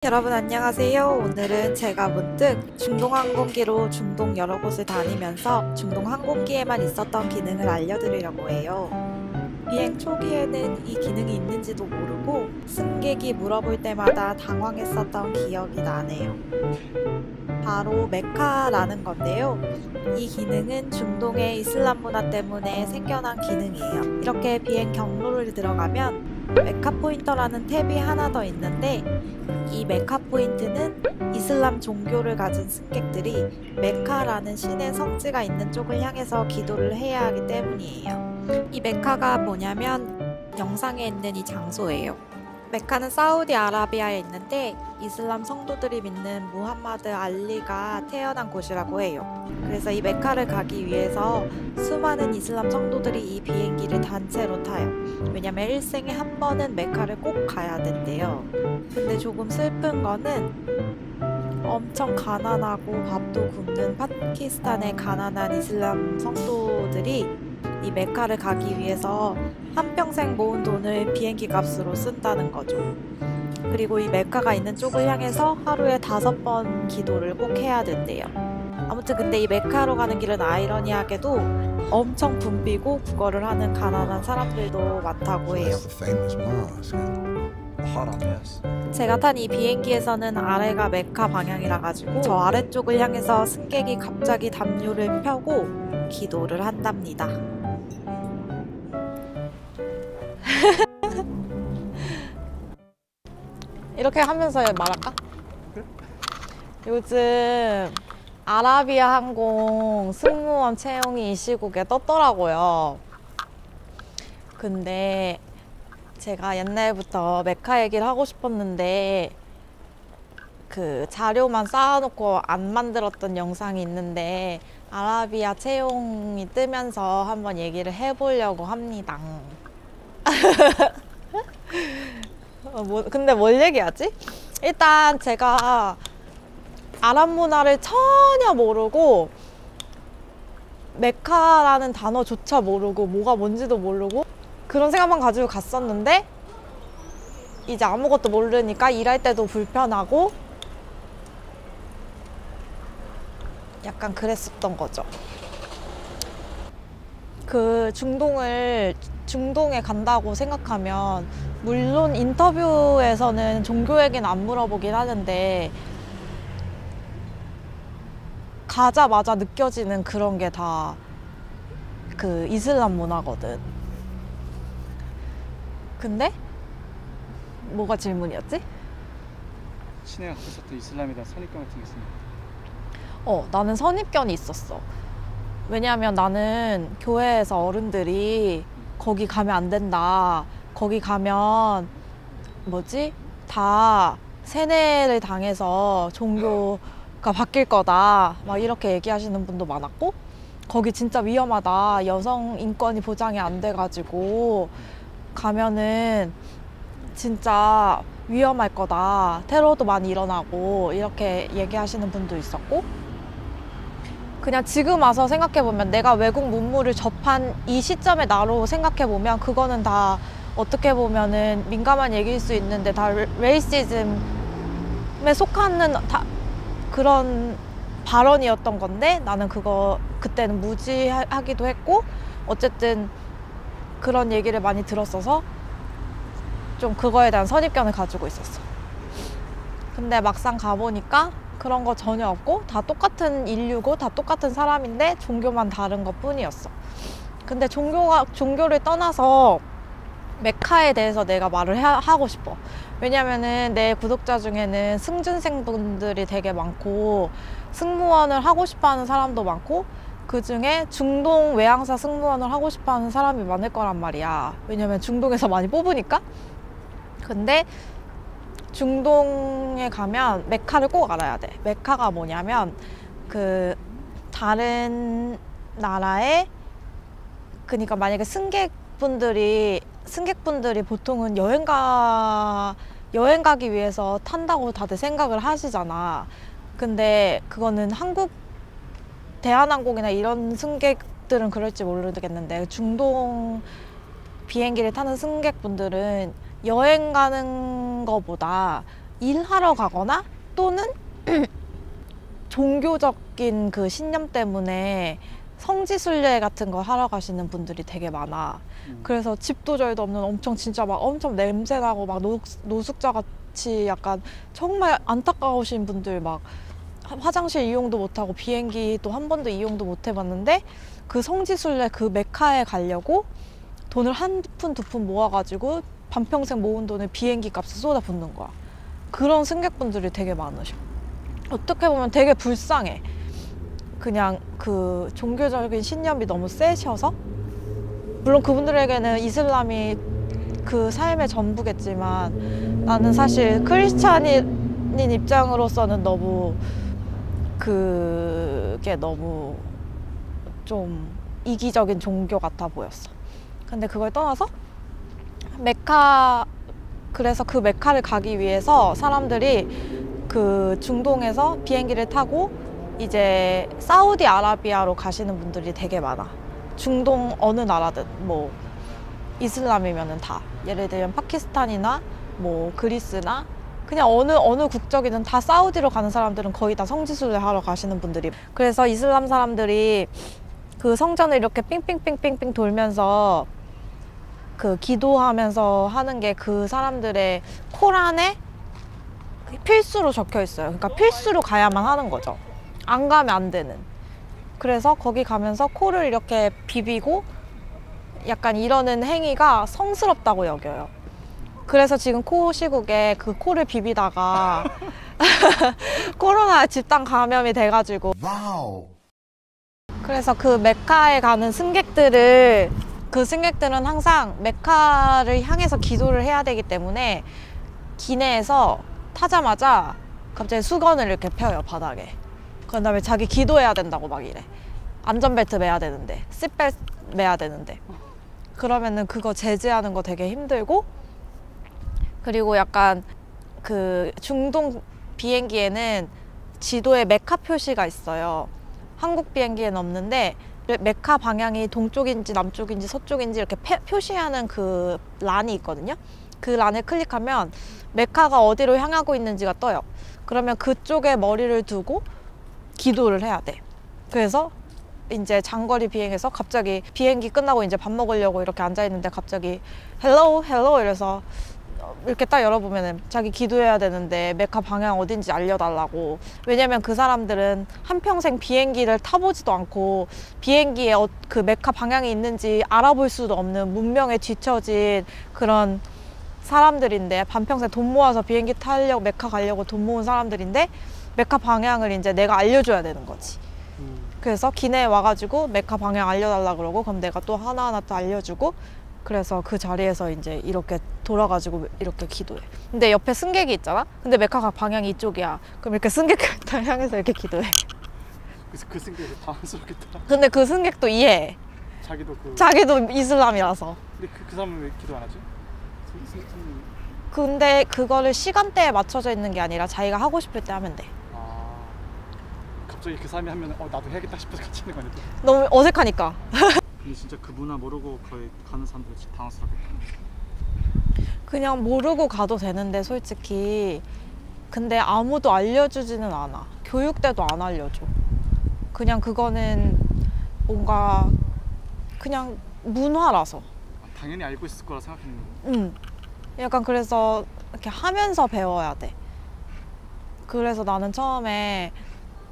여러분 안녕하세요. 오늘은 제가 문득 중동 항공기로 중동 여러 곳을 다니면서 중동 항공기에만 있었던 기능을 알려드리려고 해요. 비행 초기에는 이 기능이 있는지도 모르고 승객이 물어볼 때마다 당황했었던 기억이 나네요. 바로 메카라는 건데요. 이 기능은 중동의 이슬람 문화 때문에 생겨난 기능이에요. 이렇게 비행 경로를 들어가면 메카 포인터라는 탭이 하나 더 있는데, 이 메카 포인트는 이슬람 종교를 가진 승객들이 메카라는 신의 성지가 있는 쪽을 향해서 기도를 해야 하기 때문이에요. 이 메카가 뭐냐면 영상에 있는 이 장소예요. 메카는 사우디아라비아에 있는데 이슬람 성도들이 믿는 무함마드 알리가 태어난 곳이라고 해요. 그래서 이 메카를 가기 위해서 수많은 이슬람 성도들이 이 비행기를 단체로 타요. 왜냐면 일생에 한 번은 메카를 꼭 가야 된대요. 근데 조금 슬픈 거는 엄청 가난하고 밥도 굶는 파키스탄의 가난한 이슬람 성도들이 이 메카를 가기 위해서 한평생 모은 돈을 비행기 값으로 쓴다는 거죠. 그리고 이 메카가 있는 쪽을 향해서 하루에 5번 기도를 꼭 해야 된대요. 아무튼 근데 이 메카로 가는 길은 아이러니하게도 엄청 붐비고 구걸을 하는 가난한 사람들도 많다고 해요. 제가 탄 이 비행기에서는 아래가 메카 방향이라 가지고 저 아래쪽을 향해서 승객이 갑자기 담요를 펴고 기도를 한답니다. 이렇게 하면서 말할까? 요즘 아라비아 항공 승무원 채용이 이 시국에 떴더라고요. 근데 제가 옛날부터 메카 얘기를 하고 싶었는데 그 자료만 쌓아놓고 안 만들었던 영상이 있는데 아라비아 채용이 뜨면서 한번 얘기를 해보려고 합니다. 근데 뭘 얘기하지? 일단 제가 아랍 문화를 전혀 모르고 메카라는 단어조차 모르고 뭐가 뭔지도 모르고 그런 생각만 가지고 갔었는데 이제 아무것도 모르니까 일할 때도 불편하고 약간 그랬었던 거죠. 그 중동에 간다고 생각하면 물론 인터뷰에서는 종교 얘기는 안 물어보긴 하는데 가자마자 느껴지는 그런 게 다 그 이슬람 문화거든. 근데 뭐가 질문이었지? 시내가 가졌었던 이슬람에 대한 선입견 같은 게 있습니다. 나는 선입견이 있었어. 왜냐하면 나는 교회에서 어른들이 거기 가면 안 된다, 거기 가면 다 세뇌를 당해서 종교가 바뀔 거다 막 이렇게 얘기하시는 분도 많았고, 거기 진짜 위험하다, 여성 인권이 보장이 안 돼가지고 가면은 진짜 위험할 거다, 테러도 많이 일어나고 이렇게 얘기하시는 분도 있었고, 그냥 지금 와서 생각해보면 내가 외국 문물을 접한 이 시점에 나로 생각해보면 그거는 다 어떻게 보면은 민감한 얘기일 수 있는데 다 레이시즘에 속하는 그런 발언이었던 건데, 나는 그거 그때는 무지하기도 했고 어쨌든 그런 얘기를 많이 들었어서 좀 그거에 대한 선입견을 가지고 있었어. 근데 막상 가보니까 그런 거 전혀 없고 다 똑같은 인류고 다 똑같은 사람인데 종교만 다른 것 뿐이었어. 근데 종교를 떠나서 메카에 대해서 내가 말을 하고 싶어. 왜냐면은 내 구독자 중에는 승준생 분들이 되게 많고 승무원을 하고 싶어 하는 사람도 많고 그 중에 중동 외항사 승무원을 하고 싶어 하는 사람이 많을 거란 말이야. 왜냐면 중동에서 많이 뽑으니까. 근데 중동에 가면 메카를 꼭 알아야 돼. 메카가 뭐냐면 그 다른 나라에, 그러니까 만약에 승객분들이 보통은 여행 가기 위해서 탄다고 다들 생각을 하시잖아. 근데 그거는 한국 대한항공이나 이런 승객들은 그럴지 모르겠는데 중동 비행기를 타는 승객분들은 여행 가는 거보다 일하러 가거나 또는 종교적인 그 신념 때문에 성지순례 같은 거 하러 가시는 분들이 되게 많아. 그래서 집도 저희도 없는 엄청 진짜 막 엄청 냄새나고 막 노숙자 같이 약간 정말 안타까우신 분들 막 화장실 이용도 못하고 비행기 또 한 번도 이용도 못 해봤는데 그 성지순례 그 메카에 가려고 돈을 한 푼 두 푼 모아가지고 반평생 모은 돈을 비행기 값에 쏟아붓는 거야. 그런 승객분들이 되게 많으셔. 어떻게 보면 되게 불쌍해. 그냥 그 종교적인 신념이 너무 세셔서, 물론 그분들에게는 이슬람이 그 삶의 전부겠지만 나는 사실 크리스찬인 입장으로서는 너무 그게 너무 좀 이기적인 종교 같아 보였어. 근데 그걸 떠나서 메카, 그래서 그 메카를 가기 위해서 사람들이 그 중동에서 비행기를 타고 이제 사우디아라비아로 가시는 분들이 되게 많아. 중동 어느 나라든 뭐 이슬람이면은 다, 예를 들면 파키스탄이나 뭐 그리스나 그냥 어느 국적이든 다 사우디로 가는 사람들은 거의 다 성지순례 하러 가시는 분들이. 그래서 이슬람 사람들이 그 성전을 이렇게 삥삥삥삥삥 돌면서 그 기도하면서 하는 게 그 사람들의 코란에 필수로 적혀 있어요. 그러니까 필수로 가야만 하는 거죠. 안 가면 안 되는. 그래서 거기 가면서 코를 이렇게 비비고 약간 이러는 행위가 성스럽다고 여겨요. 그래서 지금 코 시국에 그 코를 비비다가 코로나 집단 감염이 돼가지고 와우. 그래서 그 메카에 가는 승객들은 항상 메카를 향해서 기도를 해야 되기 때문에 기내에서 타자마자 갑자기 수건을 이렇게 펴요, 바닥에. 그런 다음에 자기 기도해야 된다고 막 이래. 안전벨트 매야 되는데, 싯벨트 매야 되는데. 그러면은 그거 제재하는 거 되게 힘들고, 그리고 약간 그 중동 비행기에는 지도에 메카 표시가 있어요. 한국 비행기에는 없는데 메카 방향이 동쪽인지 남쪽인지 서쪽인지 이렇게 표시하는 그 란이 있거든요. 그 란을 클릭하면 메카가 어디로 향하고 있는지가 떠요. 그러면 그쪽에 머리를 두고 기도를 해야 돼. 그래서 이제 장거리 비행에서 갑자기 비행기 끝나고 이제 밥 먹으려고 이렇게 앉아있는데 갑자기 헬로우 헬로우 이래서 이렇게 딱 열어보면은 자기 기도해야 되는데 메카 방향 어딘지 알려달라고. 왜냐면 그 사람들은 한평생 비행기를 타보지도 않고 비행기에 그 메카 방향이 있는지 알아볼 수도 없는 문명에 뒤처진 그런 사람들인데, 반평생 돈 모아서 비행기 타려고 메카 가려고 돈 모은 사람들인데 메카 방향을 이제 내가 알려줘야 되는 거지. 그래서 기내에 와가지고 메카 방향 알려달라 그러고 그럼 내가 또 하나하나 또 알려주고, 그래서 그 자리에서 이제 이렇게 돌아가지고 이렇게 기도해. 근데 옆에 승객이 있잖아? 근데 메카가 방향이 이쪽이야. 그럼 이렇게 승객을 향해서 이렇게 기도해. 그래서 그 승객이 당황스럽겠다. 근데 그 승객도 이해해. 자기도 이슬람이라서. 근데 그 사람은 왜 기도 안 하지? 근데 그거를 시간대에 맞춰져 있는 게 아니라 자기가 하고 싶을 때 하면 돼. 아, 갑자기 그 사람이 하면 나도 해야겠다 싶어서 같이 있는 거 아니야? 너무 어색하니까. 근데 진짜 그 문화 모르고 거의 가는 사람들 진짜 당황스럽겠다. 그냥 모르고 가도 되는데 솔직히. 근데 아무도 알려주지는 않아. 교육 때도 안 알려줘. 그냥 그거는 뭔가 그냥 문화라서. 당연히 알고 있을 거라 생각했는데. 응. 약간 그래서 이렇게 하면서 배워야 돼. 그래서 나는 처음에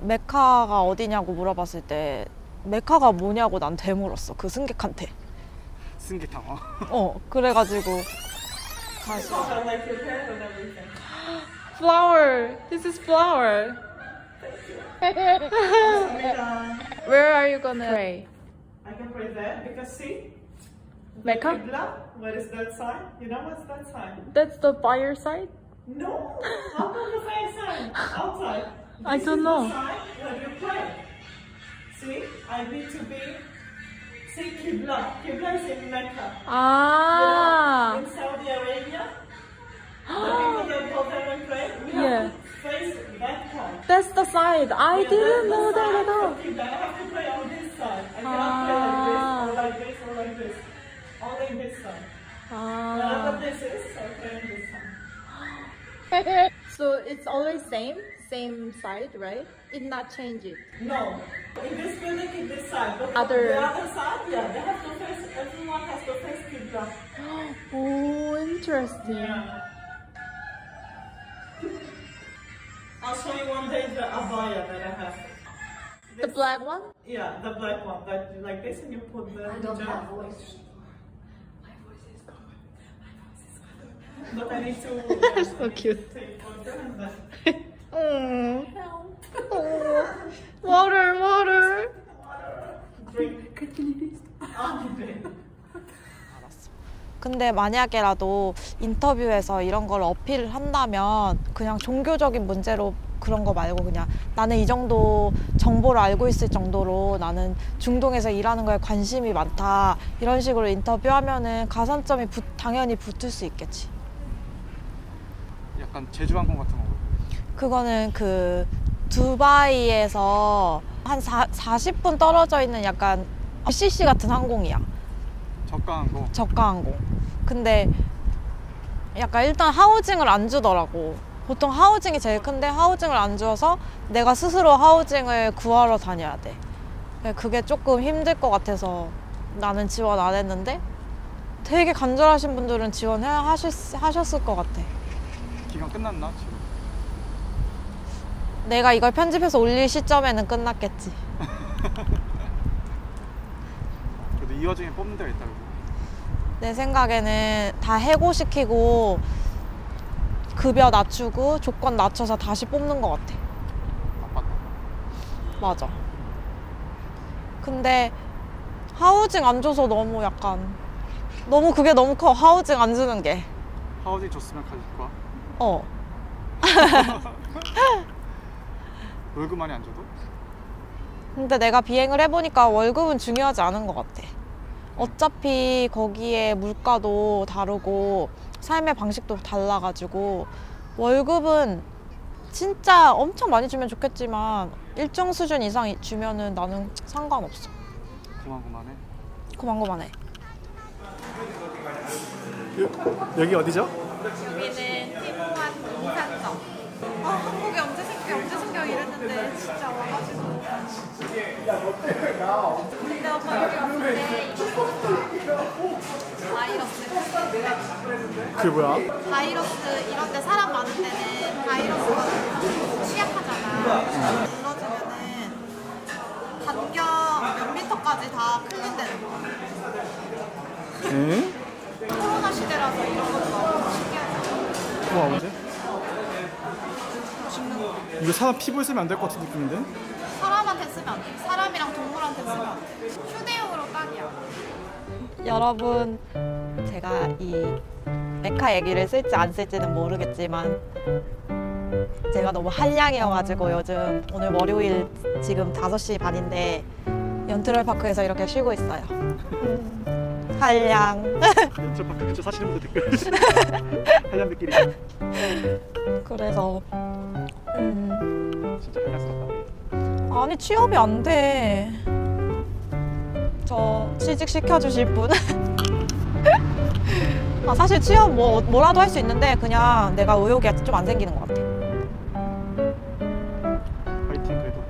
메카가 어디냐고 물어봤을 때 메카가 뭐냐고 난 되물었어. 그 승객한테. 승객 당황. 그래가지고 다시. Flower. This is flower. Where are you gonna pray? I can pray there because see, Mecca? Qibla, where is that sign? You know what's that sign? That's the fire side? No, how come the fire sign? Outside. I This don't is know. The sign where you pray. See, I need to be. See, Qibla. Qibla is in Mecca. Ah. You know, in Saudi Arabia, the people that go there and pray, we Yeah. have to face that side. That's the side. I didn't know that at all. Qibla. I have to pray on this side. I cannot pray like this or like this or like this. Only this side. Wherever this is, I pray on this side. So it's always same side, right? It not change it. No. In this building, in this side. But Other- the other side, yeah, they have to face, everyone has to face Qibla. Oh, interesting. Yeah. I'll show you one day the abaya that I have. The black one? Yeah, the black one, that you like this and you put the hijab. voice. But I need to So cute. take photo and then Oh. Water. drink. I'll drink. 근데 만약에라도 인터뷰에서 이런 걸 어필을 한다면 그냥 종교적인 문제로 그런 거 말고 그냥 나는 이 정도 정보를 알고 있을 정도로 나는 중동에서 일하는 거에 관심이 많다 이런 식으로 인터뷰하면은 가산점이 당연히 붙을 수 있겠지. 약간 제주항공 같은 거. 그거는 그 두바이에서 한 40분 떨어져 있는 약간 CC 같은 항공이야. 저가항공. 저가항공. 근데 약간 일단 하우징을 안 주더라고. 보통 하우징이 제일 큰데 하우징을 안 주어서 내가 스스로 하우징을 구하러 다녀야 돼. 그게 조금 힘들 것 같아서 나는 지원 안 했는데 되게 간절하신 분들은 지원하셨을 것 같아. 기간 끝났나 지금? 내가 이걸 편집해서 올릴 시점에는 끝났겠지. 그래도 이 와중에 뽑는 데가 있다. 그래도. 내 생각에는 다 해고시키고 급여 낮추고 조건 낮춰서 다시 뽑는 것 같아. 나빴다. 맞아. 근데 하우징 안 줘서 너무 약간 너무 그게 너무 커. 하우징 안 주는 게. 하우징 줬으면 가질 거야. 어. 월급 많이 안 줘도? 근데 내가 비행을 해보니까 월급은 중요하지 않은 것 같아. 어차피 거기에 물가도 다르고 삶의 방식도 달라가지고 월급은 진짜 엄청 많이 주면 좋겠지만 일정 수준 이상 주면은 나는 상관없어. 고만고만해. 고만고만해. 여기 어디죠? 여기는 티모한 인산점. 한국에 언제 생겨 이랬는데 진짜 와가지고. 근데 오빠 여기 왔을 때 바이러스. 그게 뭐야? 바이러스 이런 데 사람 많은 데는 바이러스가 취약하잖아. 눌러주면은 반경 몇 미터까지 다 클린되는 거야. 응? 코로나 시대라서 이런 것도 너무 신기하지. 우와 언제? 이거 사람 피부에 쓰면 안 될 것 같은 느낌인데? 사람한테 쓰면 안 돼. 사람이랑 동물한테 쓰면 안 돼. 휴대용으로 딱이야. 여러분, 제가 이 메카 얘기를 쓸지 안 쓸지는 모르겠지만 제가 너무 한량이어가지고 요즘 오늘 월요일 지금 5시 반인데 연트럴파크에서 이렇게 쉬고 있어요. 한량. 연출파크 근처 사시는 분들 댓글. 한량들끼리. 그래서 진짜 한량스럽다. 아니 취업이 안 돼. 저 취직 시켜주실 분? 아, 사실 취업 뭐라도 할 수 있는데 그냥 내가 의욕이 좀 안 생기는 것 같아. 파이팅 그래도.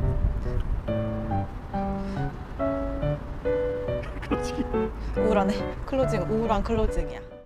클로징. 우울하네. 클로징, 우울한 클로징이야.